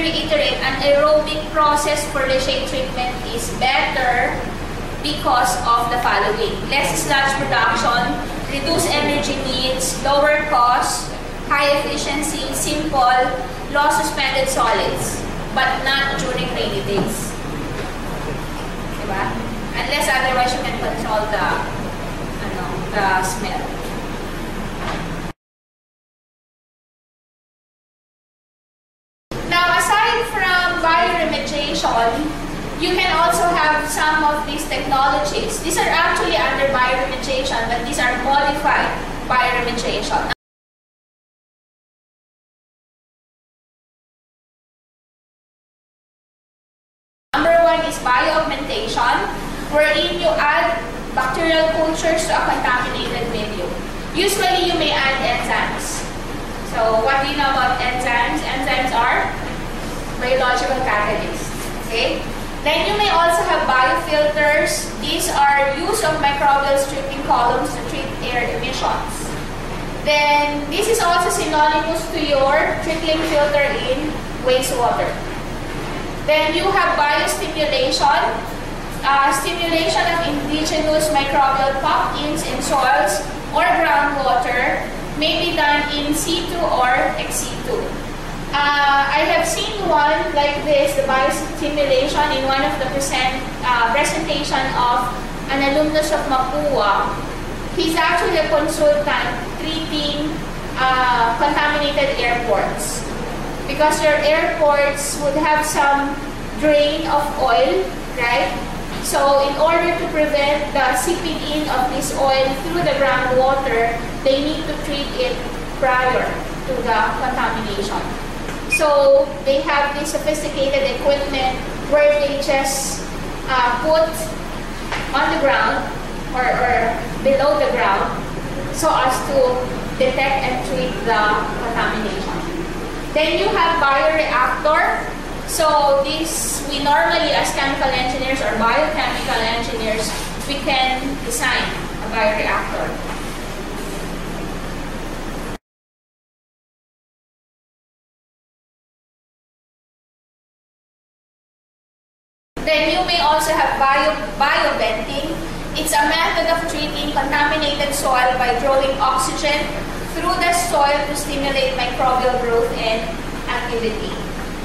reiterate, an aerobic process for leachate treatment is better because of the following: less sludge production, reduced energy needs, lower cost, high efficiency, simple, low suspended solids, but not during rainy days. Diba? Unless otherwise you can control the smell. Now, aside from bioremediation, you can also have some of these technologies. These are actually under bioremediation, but these are modified bioremediation. Number one is bioaugmentation, wherein you add bacterial cultures to a contaminated medium. Usually, you may add enzymes. So, what do you know about enzymes? Enzymes are biological catalysts. Okay? Then you may also have biofilters. These are use of microbial stripping columns to treat air emissions. Then, this is also synonymous to your trickling filter in wastewater. Then you have biostimulation, stimulation of indigenous microbial pop-ins in soils or groundwater, may be done in situ or ex situ. I have seen one like this, the biostimulation, in one of the presentation of an alumnus of Mapua. He's actually a consultant treating contaminated airports. Because your airports would have some drain of oil, right? So in order to prevent the seeping in of this oil through the groundwater, they need to treat it prior to the contamination. So they have this sophisticated equipment where they just put on the ground or below the ground so as to detect and treat the contamination. Then you have bioreactor. So this, we normally as chemical engineers or biochemical engineers, we can design a bioreactor. Then you may also have bioventing. It's a method of treating contaminated soil by drawing oxygen through the soil to stimulate microbial growth and activity.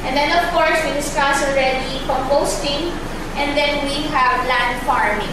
And then of course we discussed already composting, and then we have land farming.